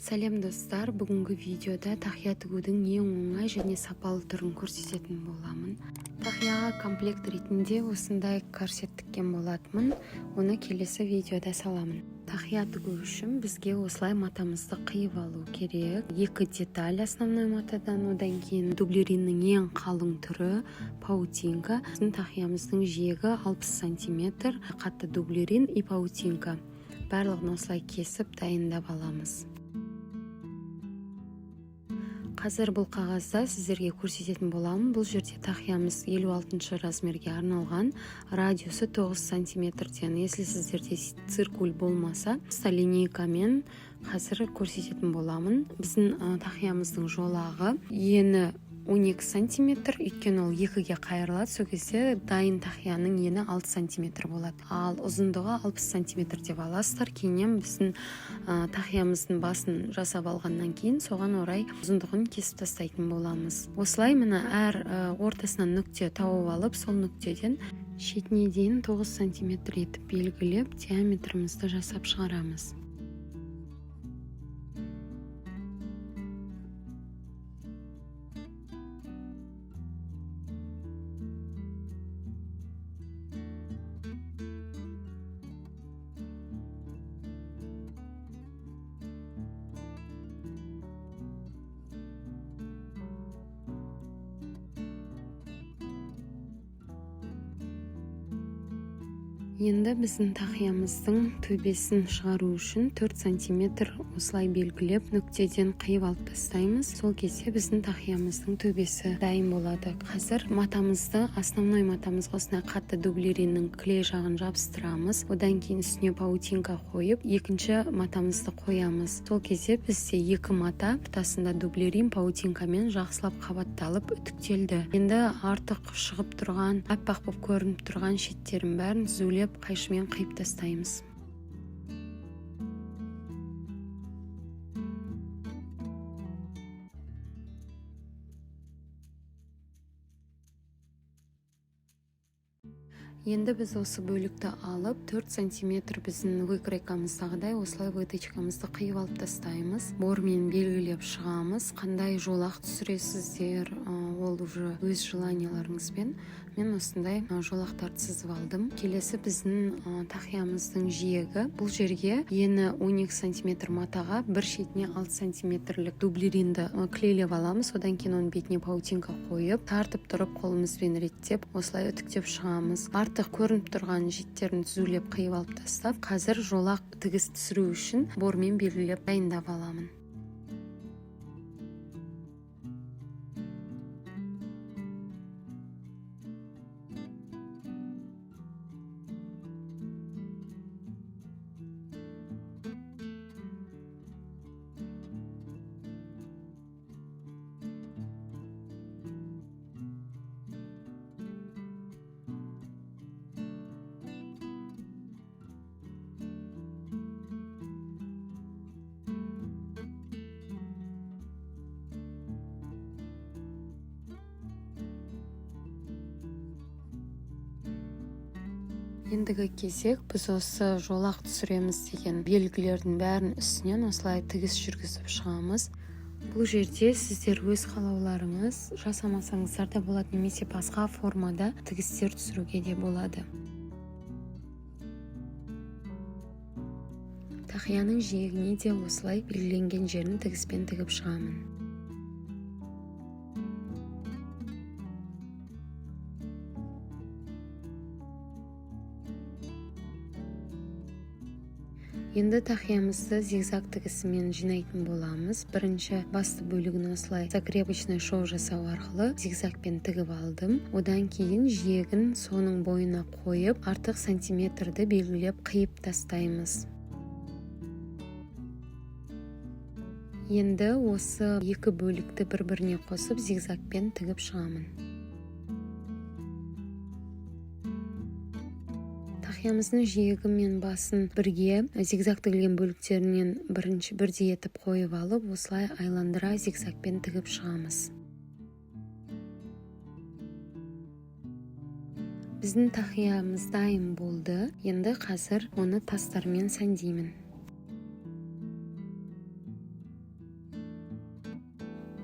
Сәлем достар, бүгінгі видеода тақия тігудің ең оңай және сапалы түрін көрсететін боламын. Тақияға комплект ретінде осындай корсет тіккен болатынмын, оны келесі видеода саламын. Тақия тігу үшін бізге осылай матамызды қиып алу керек. Екі деталь основной матадан, одан кейін дублериннің ең қалың түрі паутинка. Біздің тақиямыздың жиегі 60 см, қатты дублерин и паутинка. Барлығын осылай кесіп дайындап аламыз. Қазір бұл қағазда сіздерге көрсететін боламын. Бұл жерде тақиямыз 56 размерге арналған, радиусы 9 см-ден. Если сіздерде циркуль болмаса, линейкамен қазір көрсететін боламын. Біздің тақиямыздың жолағы ені 12 см, өйткені ол екіге қайырылады. Сол кезде дайын тақияның ені 6 см болады. Ал ұзындығы 60 см деп аласыздар. Кейіннен біздің тақиямыздың басын жасап алғаннан кейін соған орай ұзындығын кесіп тастайтын боламыз. Осылай мына әр ортасынан нүкте тауып алып, сол нүктеден шетіне дейін 9 см етіп белгілеп, диаметрімізді жасап шығарамыз. Енді біздің тақиямыздың төбесін шығару үшін 4 см осылай белгілеп, нүктеден қиып алып тастаймыз. Сол кезде біздің тақиямыздың төбесі дайын болады. Қазір матамызды, основной матамызға осындай қатты дублериннің клей жағын жабыстырамыз. Одан кейін үстіне паутинка қойып, екінші матамызды қоямыз. Сол кезде бізде екі мата ортасында дублерин паутинкамен жақсылап қабатталып үтіктелді. Енді артық шығып тұрған, аппақ болып көрініп тұрған шеттерін бәрін түзулеп қайшымен қиып тастаймыз. Енді біз осы бөлікті алып, 4 см біздің выкройкамыздағыдай осылай выточкамызды қиып алып тастаймыз. Бормен белгілеп шығамыз. Қандай жолақ түсіресіздер, ол уже өз желанияларыңызбен. Мен осындай жолақтарды сызып алдым. Келесі біздің тақиямыздың жиегі. Бұл жерге ені 12 см матаға бір шетіне 6 см дублеринді клейлеп аламыз. Одан кейін оның бетіне паутинка қойып, тартып тұрып қолымызбен реттеп, осылай үтіктеп шығамыз. Артық көрініп тұрған жеттерін түзулеп қиып алып тастап, қазір жолақ тігіс түсіру үшін бормен белгілеп дайындап аламын. Ендігі кезек біз осы жолақ түсіреміз деген белгілердің бәрін үстінен осылай тігіс жүргізіп шығамыз. Бұл жерде сіздер өз қалауларыңыз жасамасаңыздар да болады, немесе басқа формада тігістер түсіруге де болады. Тақияның жиегіне де осылай белгіленген жерін тігіспен тігіп шығамын. Енді тақиямызды зигзаг тігісімен жинайтын боламыз. Бірінші басты бөлігін осылай закрепочный шов жасау арқылы зигзагпен тігіп алдым. Одан кейін жиегін соның бойына қойып, артық сантиметрді белгілеп қиып тастаймыз. Енді осы екі бөлікті бір-біріне қосып зигзагпен тігіп шығамын. Тақиямыздың жиегі мен басын бірге зигзаг тігілген бөліктерінен бірдей етіп қойып алып, осылай айландыра зигзагпен тігіп шығамыз. Біздің тақиямыз дайын болды. Енді қазір оны тастармен сәндеймін.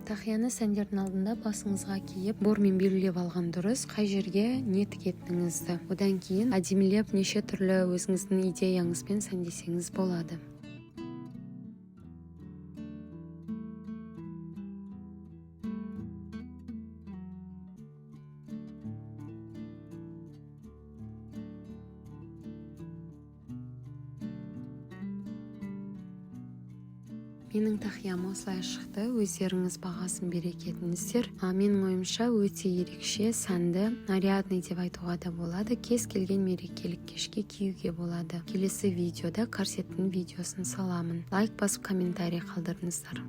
Тақияны сәндердің алдында басыңызға киіп, бормен белгілеп алған дұрыс, қай жерге не тігетініңізді. Одан кейін әдемілеп неше түрлі өзіңіздің идеяңызбен сәндесеңіз болады. Менің тақиям осылай шықты, өздеріңіз бағасын бере кетіңіздер. Менің ойымша өте ерекше, сәнді, нарядный деп айтуға да болады. Кез келген мерекелік кешке киюге болады. Келесі видеода корсеттің видеосын саламын. Лайк басып комментарий қалдырыңыздар.